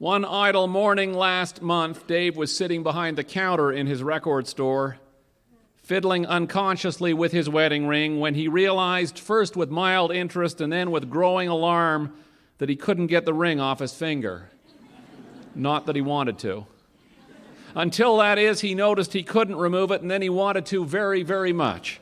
One idle morning last month, Dave was sitting behind the counter in his record store, fiddling unconsciously with his wedding ring when he realized, first with mild interest and then with growing alarm, that he couldn't get the ring off his finger. Not that he wanted to. Until, that is, he noticed he couldn't remove it, and then he wanted to very, very much.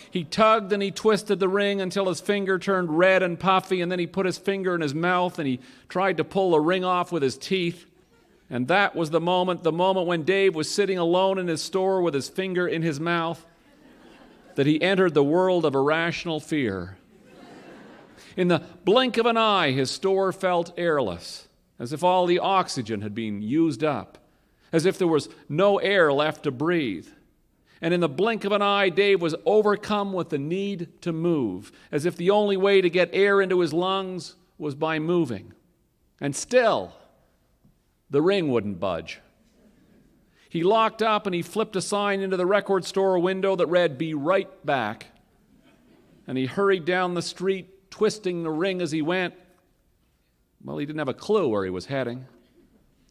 He tugged and he twisted the ring until his finger turned red and puffy, and then he put his finger in his mouth and he tried to pull the ring off with his teeth. And that was the moment when Dave was sitting alone in his store with his finger in his mouth, that he entered the world of irrational fear. In the blink of an eye, his store felt airless, as if all the oxygen had been used up, as if there was no air left to breathe. And in the blink of an eye, Dave was overcome with the need to move, as if the only way to get air into his lungs was by moving. And still, the ring wouldn't budge. He locked up and he flipped a sign into the record store window that read, "Be right back." And he hurried down the street, twisting the ring as he went. Well, he didn't have a clue where he was heading.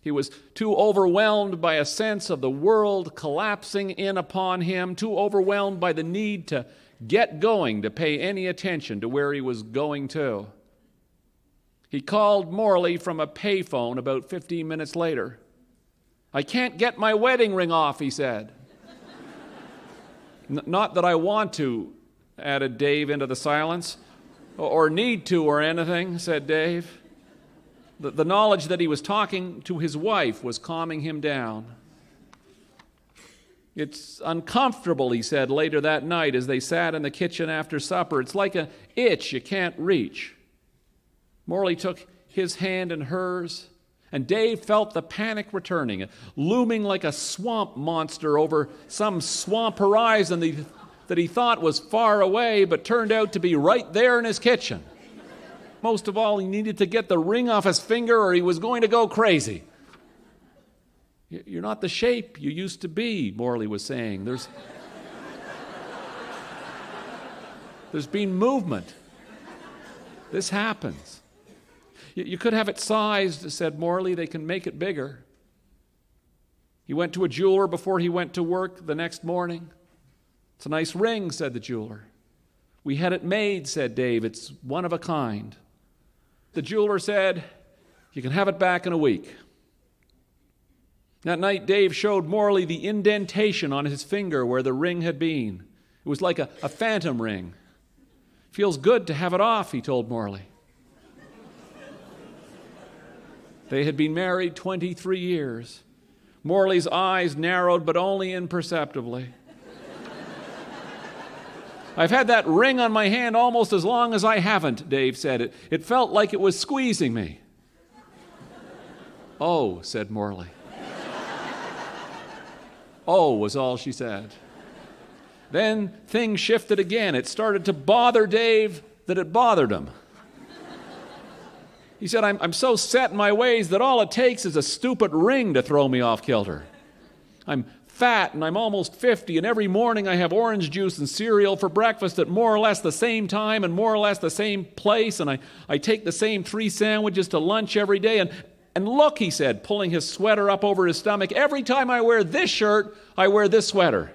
He was too overwhelmed by a sense of the world collapsing in upon him, too overwhelmed by the need to get going to pay any attention to where he was going to. He called Morley from a payphone about 15 minutes later. "I can't get my wedding ring off," he said. "Not that I want to," added Dave into the silence. "Or need to or anything," said Dave. The knowledge that he was talking to his wife was calming him down. "It's uncomfortable," he said later that night as they sat in the kitchen after supper. "It's like an itch you can't reach." Morley took his hand in hers, and Dave felt the panic returning, looming like a swamp monster over some swamp horizon that he thought was far away, but turned out to be right there in his kitchen. Most of all, he needed to get the ring off his finger or he was going to go crazy. "You're not the shape you used to be," Morley was saying. There's been movement. This happens. "You could have it sized," said Morley. "They can make it bigger." He went to a jeweler before he went to work the next morning. "It's a nice ring," said the jeweler. "We had it made," said Dave. "It's one of a kind." The jeweler said, "You can have it back in a week." That night, Dave showed Morley the indentation on his finger where the ring had been. It was like a phantom ring. "Feels good to have it off," he told Morley. They had been married 23 years. Morley's eyes narrowed, but only imperceptibly. "I've had that ring on my hand almost as long as I haven't," Dave said. It felt like it was squeezing me." "Oh," said Morley. "Oh," was all she said. Then things shifted again. It started to bother Dave that it bothered him. He said, I'm so set in my ways that all it takes is a stupid ring to throw me off kilter. I'm fat and I'm almost 50, and every morning I have orange juice and cereal for breakfast at more or less the same time and more or less the same place, and I take the same 3 sandwiches to lunch every day, and look," he said, pulling his sweater up over his stomach, "every time I wear this shirt, I wear this sweater."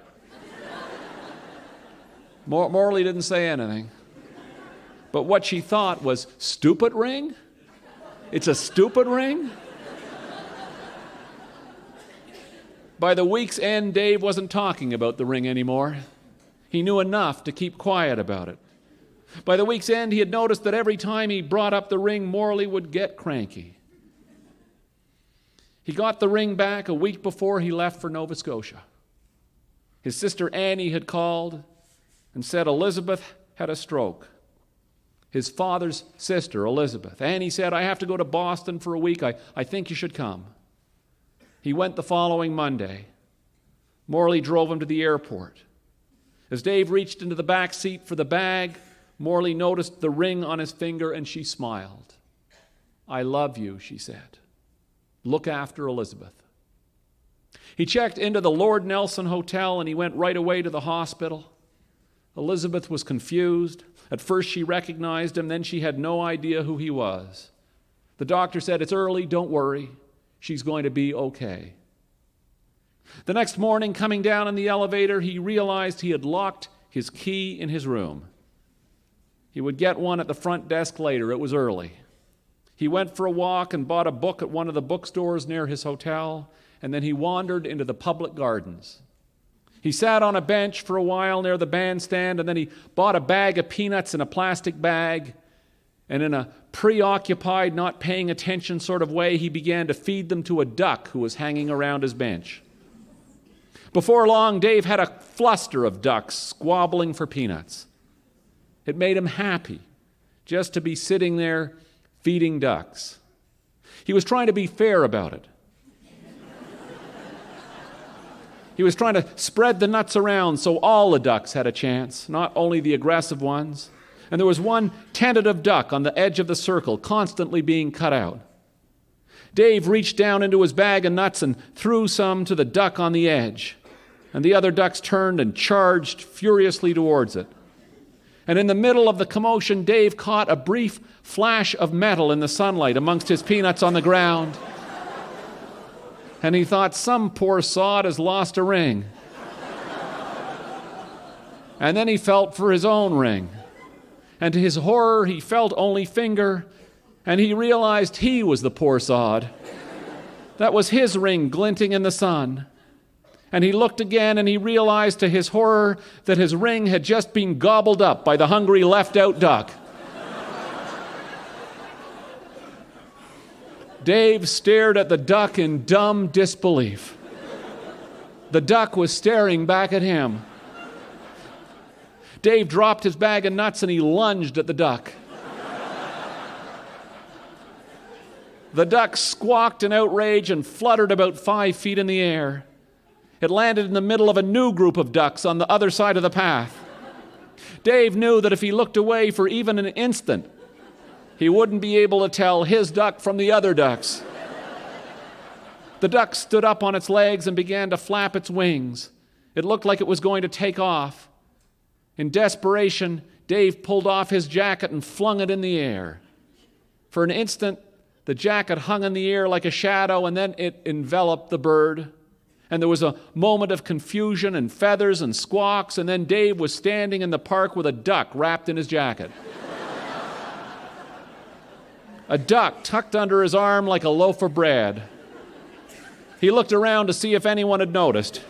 Morley didn't say anything, but what she thought was, "Stupid ring? It's a stupid ring?" By the week's end, Dave wasn't talking about the ring anymore. He knew enough to keep quiet about it. By the week's end, he had noticed that every time he brought up the ring, Morley would get cranky. He got the ring back a week before he left for Nova Scotia. His sister Annie had called and said Elizabeth had a stroke. His father's sister, Elizabeth. Annie said, "I have to go to Boston for a week. I think you should come." He went the following Monday. Morley drove him to the airport. As Dave reached into the back seat for the bag, Morley noticed the ring on his finger and she smiled. "I love you," she said. "Look after Elizabeth." He checked into the Lord Nelson Hotel and he went right away to the hospital. Elizabeth was confused. At first she recognized him, then she had no idea who he was. The doctor said, "It's early, don't worry. She's going to be okay." The next morning, coming down in the elevator, he realized he had locked his key in his room. He would get one at the front desk later. It was early. He went for a walk and bought a book at one of the bookstores near his hotel, and then he wandered into the public gardens. He sat on a bench for a while near the bandstand, and then he bought a bag of peanuts in a plastic bag, and in a preoccupied, not paying attention sort of way, he began to feed them to a duck who was hanging around his bench. Before long, Dave had a fluster of ducks squabbling for peanuts. It made him happy just to be sitting there feeding ducks. He was trying to be fair about it. He was trying to spread the nuts around so all the ducks had a chance, not only the aggressive ones. And there was one tentative duck on the edge of the circle, constantly being cut out. Dave reached down into his bag of nuts and threw some to the duck on the edge. And the other ducks turned and charged furiously towards it. And in the middle of the commotion, Dave caught a brief flash of metal in the sunlight amongst his peanuts on the ground. And he thought, some poor sod has lost a ring. And then he felt for his own ring. And to his horror, he felt only finger, and he realized he was the poor sod. That was his ring glinting in the sun. And he looked again, and he realized to his horror that his ring had just been gobbled up by the hungry left-out duck. Dave stared at the duck in dumb disbelief. The duck was staring back at him. Dave dropped his bag of nuts and he lunged at the duck. The duck squawked in outrage and fluttered about 5 feet in the air. It landed in the middle of a new group of ducks on the other side of the path. Dave knew that if he looked away for even an instant, he wouldn't be able to tell his duck from the other ducks. The duck stood up on its legs and began to flap its wings. It looked like it was going to take off. In desperation, Dave pulled off his jacket and flung it in the air. For an instant, the jacket hung in the air like a shadow, and then it enveloped the bird. And there was a moment of confusion and feathers and squawks, and then Dave was standing in the park with a duck wrapped in his jacket. A duck tucked under his arm like a loaf of bread. He looked around to see if anyone had noticed.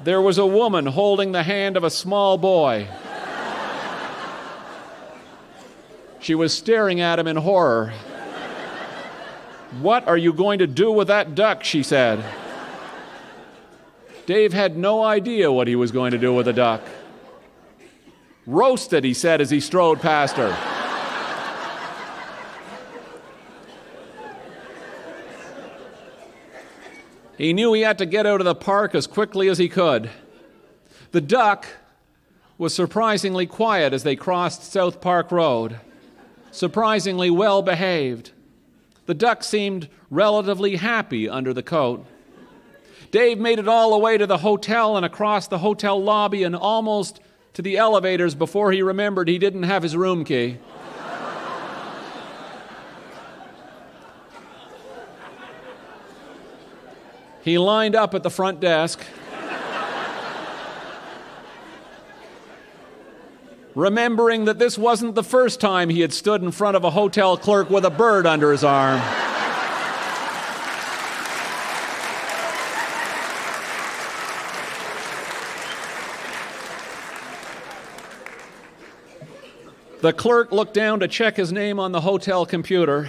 There was a woman holding the hand of a small boy. She was staring at him in horror. "What are you going to do with that duck?" she said. Dave had no idea what he was going to do with the duck. "Roast it," he said as he strode past her. He knew he had to get out of the park as quickly as he could. The duck was surprisingly quiet as they crossed South Park Road, surprisingly well behaved. The duck seemed relatively happy under the coat. Dave made it all the way to the hotel and across the hotel lobby and almost to the elevators before he remembered he didn't have his room key. He lined up at the front desk, remembering that this wasn't the first time he had stood in front of a hotel clerk with a bird under his arm. The clerk looked down to check his name on the hotel computer,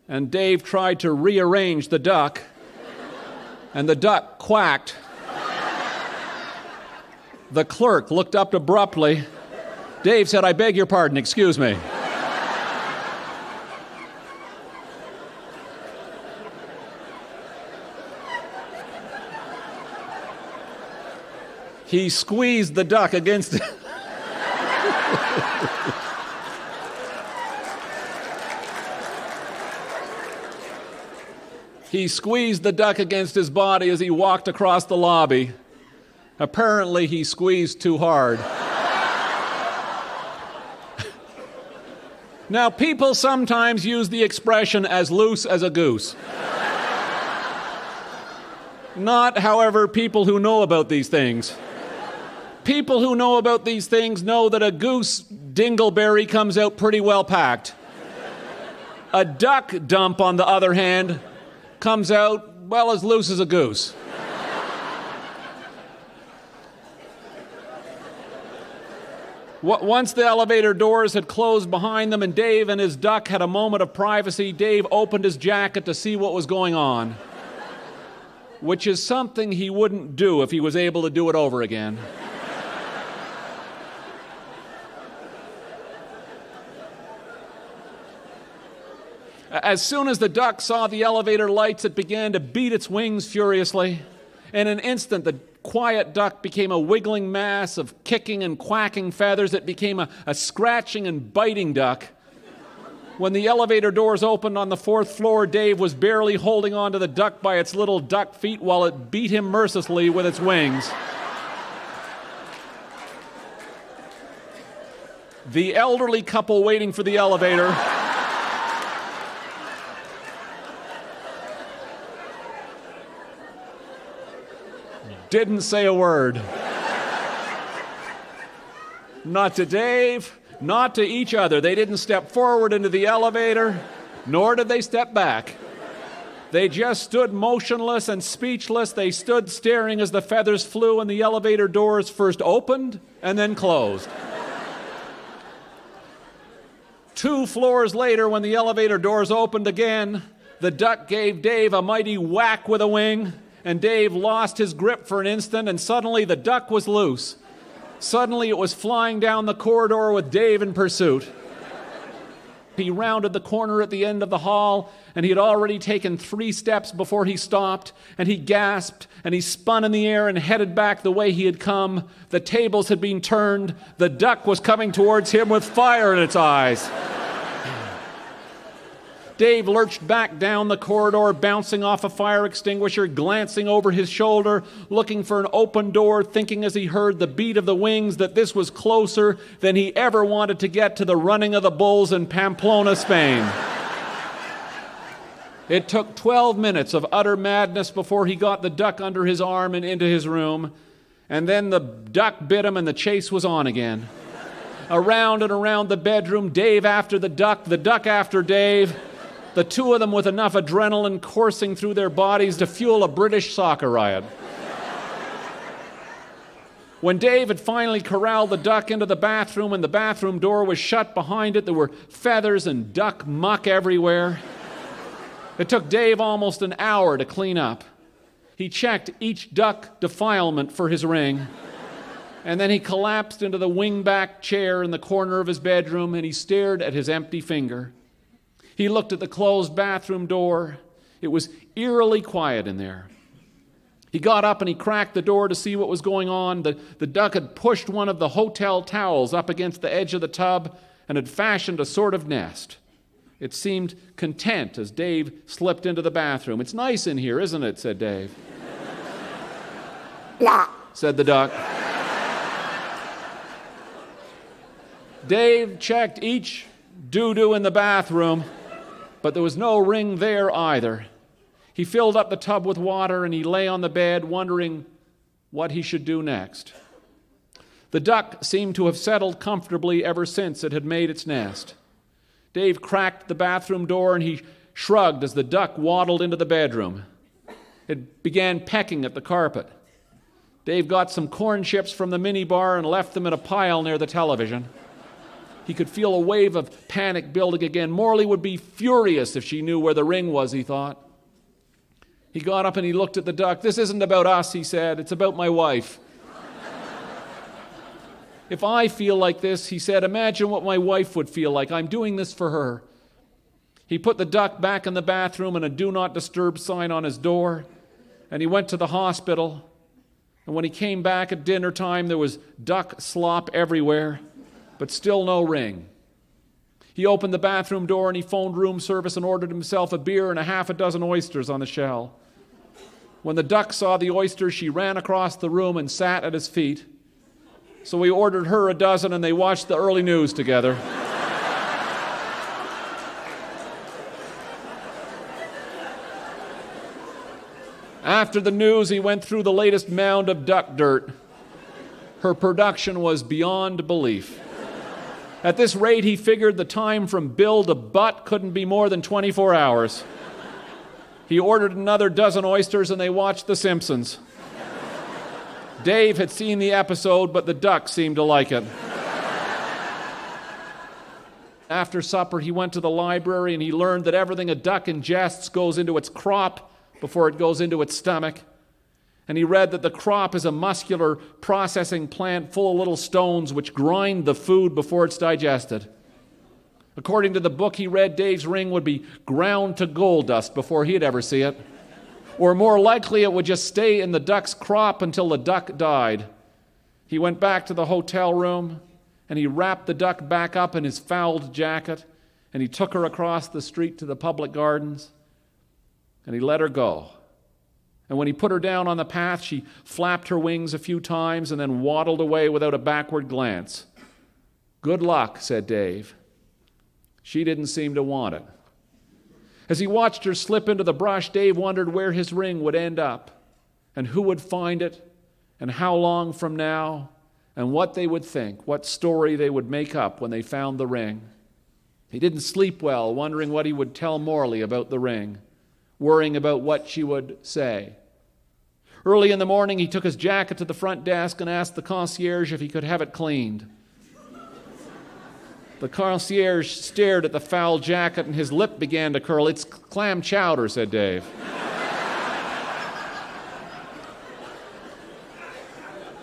and Dave tried to rearrange the duck, and the duck quacked. The clerk looked up abruptly. Dave said, "I beg your pardon, excuse me." He squeezed the duck against He squeezed the duck against his body as he walked across the lobby. Apparently, he squeezed too hard. Now, people sometimes use the expression as loose as a goose. Not, however, people who know about these things. People who know about these things know that a goose dingleberry comes out pretty well packed. A duck dump, on the other hand, comes out, well, as loose as a goose. Once the elevator doors had closed behind them and Dave and his duck had a moment of privacy, Dave opened his jacket to see what was going on, which is something he wouldn't do if he was able to do it over again. As soon as the duck saw the elevator lights, it began to beat its wings furiously. In an instant, the quiet duck became a wiggling mass of kicking and quacking feathers. It became a scratching and biting duck. When the elevator doors opened on the 4th floor, Dave was barely holding on to the duck by its little duck feet while it beat him mercilessly with its wings. The elderly couple waiting for the elevator didn't say a word. Not to Dave, not to each other. They didn't step forward into the elevator, nor did they step back. They just stood motionless and speechless. They stood staring as the feathers flew and the elevator doors first opened and then closed. 2 floors later, when the elevator doors opened again, the duck gave Dave a mighty whack with a wing, and Dave lost his grip for an instant, and suddenly the duck was loose. Suddenly it was flying down the corridor with Dave in pursuit. He rounded the corner at the end of the hall, and he had already taken 3 steps before he stopped, and he gasped, and he spun in the air and headed back the way he had come. The tables had been turned. The duck was coming towards him with fire in its eyes. Dave lurched back down the corridor, bouncing off a fire extinguisher, glancing over his shoulder, looking for an open door, thinking as he heard the beat of the wings that this was closer than he ever wanted to get to the running of the bulls in Pamplona, Spain. It took 12 minutes of utter madness before he got the duck under his arm and into his room, and then the duck bit him and the chase was on again. Around and around the bedroom, Dave after the duck after Dave, the 2 of them with enough adrenaline coursing through their bodies to fuel a British soccer riot. When Dave had finally corralled the duck into the bathroom and the bathroom door was shut behind it, there were feathers and duck muck everywhere. It took Dave almost an hour to clean up. He checked each duck defilement for his ring, and then he collapsed into the wingback chair in the corner of his bedroom and he stared at his empty finger. He looked at the closed bathroom door. It was eerily quiet in there. He got up and he cracked the door to see what was going on. The duck had pushed one of the hotel towels up against the edge of the tub and had fashioned a sort of nest. It seemed content as Dave slipped into the bathroom. "It's nice in here, isn't it?" said Dave. "Blah," said the duck. Dave checked each doo-doo in the bathroom, but there was no ring there either. He filled up the tub with water and he lay on the bed wondering what he should do next. The duck seemed to have settled comfortably ever since it had made its nest. Dave cracked the bathroom door and he shrugged as the duck waddled into the bedroom. It began pecking at the carpet. Dave got some corn chips from the minibar and left them in a pile near the television. He could feel a wave of panic building again. Morley would be furious if she knew where the ring was, he thought. He got up and he looked at the duck. "This isn't about us," he said. "It's about my wife." "If I feel like this," he said, "imagine what my wife would feel like. I'm doing this for her." He put the duck back in the bathroom and a "Do Not Disturb" sign on his door, and he went to the hospital. And when he came back at dinner time, there was duck slop everywhere, but still no ring. He opened the bathroom door and he phoned room service and ordered himself a beer and a half a dozen oysters on the shell. When the duck saw the oysters, she ran across the room and sat at his feet. So he ordered her a dozen and they watched the early news together. After the news, he went through the latest mound of duck dirt. Her production was beyond belief. At this rate, he figured the time from bill to butt couldn't be more than 24 hours. He ordered another dozen oysters and they watched The Simpsons. Dave had seen the episode, but the duck seemed to like it. After supper, he went to the library and he learned that everything a duck ingests goes into its crop before it goes into its stomach. And he read that the crop is a muscular processing plant full of little stones which grind the food before it's digested. According to the book he read, Dave's ring would be ground to gold dust before he'd ever see it. Or more likely, it would just stay in the duck's crop until the duck died. He went back to the hotel room, and he wrapped the duck back up in his fouled jacket, and he took her across the street to the public gardens, and he let her go. And when he put her down on the path, she flapped her wings a few times and then waddled away without a backward glance. "Good luck," said Dave. She didn't seem to want it. As he watched her slip into the brush, Dave wondered where his ring would end up, and who would find it, and how long from now, and what they would think, what story they would make up when they found the ring. He didn't sleep well, wondering what he would tell Morley about the ring, worrying about what she would say. Early in the morning, he took his jacket to the front desk and asked the concierge if he could have it cleaned. The concierge stared at the foul jacket and his lip began to curl. "It's clam chowder," said Dave.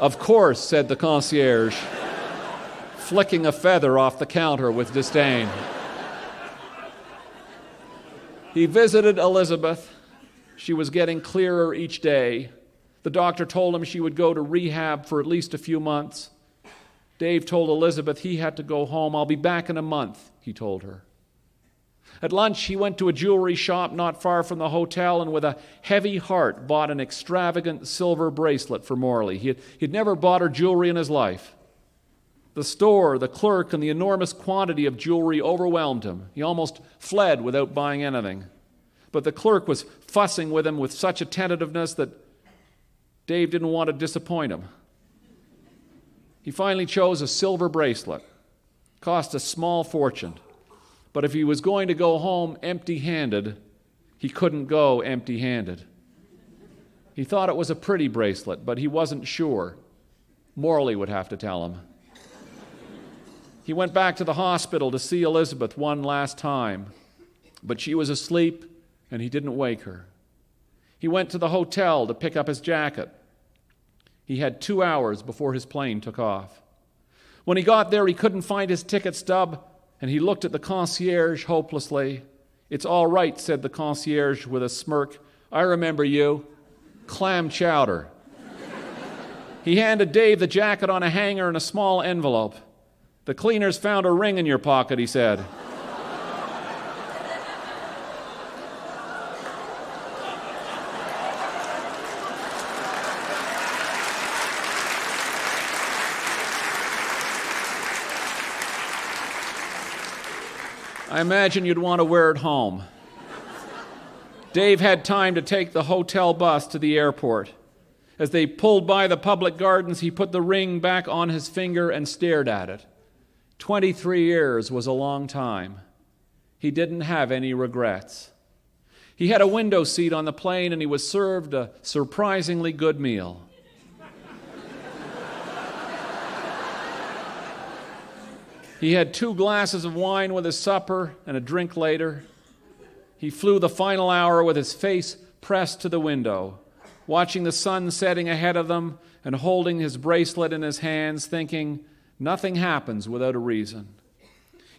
"Of course," said the concierge, flicking a feather off the counter with disdain. He visited Elizabeth. She was getting clearer each day. The doctor told him she would go to rehab for at least a few months. Dave told Elizabeth he had to go home. "I'll be back in a month," he told her. At lunch, he went to a jewelry shop not far from the hotel and with a heavy heart bought an extravagant silver bracelet for Morley. He'd never bought her jewelry in his life. The store, the clerk, and the enormous quantity of jewelry overwhelmed him. He almost fled without buying anything. But the clerk was fussing with him with such attentiveness that Dave didn't want to disappoint him. He finally chose a silver bracelet. Cost a small fortune. But if he was going to go home empty-handed, he couldn't go empty-handed. He thought it was a pretty bracelet, but he wasn't sure. Morley would have to tell him. He went back to the hospital to see Elizabeth one last time, but she was asleep and he didn't wake her. He went to the hotel to pick up his jacket. He had 2 hours before his plane took off. When he got there, he couldn't find his ticket stub, and he looked at the concierge hopelessly. "It's all right," said the concierge with a smirk. "I remember you. Clam chowder." He handed Dave the jacket on a hanger and a small envelope. "The cleaners found a ring in your pocket," he said. I imagine you'd want to wear it home. Dave had time to take the hotel bus to the airport. As they pulled by the public gardens, he put the ring back on his finger and stared at it. 23 years was a long time. He didn't have any regrets. He had a window seat on the plane and he was served a surprisingly good meal. He had 2 glasses of wine with his supper and a drink later. He flew the final hour with his face pressed to the window, watching the sun setting ahead of them and holding his bracelet in his hands, thinking, nothing happens without a reason.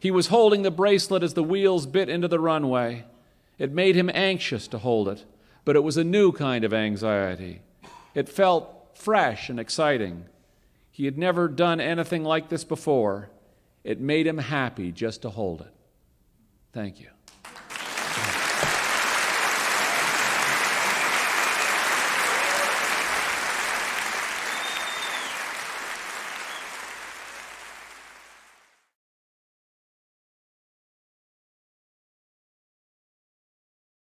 He was holding the bracelet as the wheels bit into the runway. It made him anxious to hold it, but it was a new kind of anxiety. It felt fresh and exciting. He had never done anything like this before. It made him happy just to hold it. Thank you.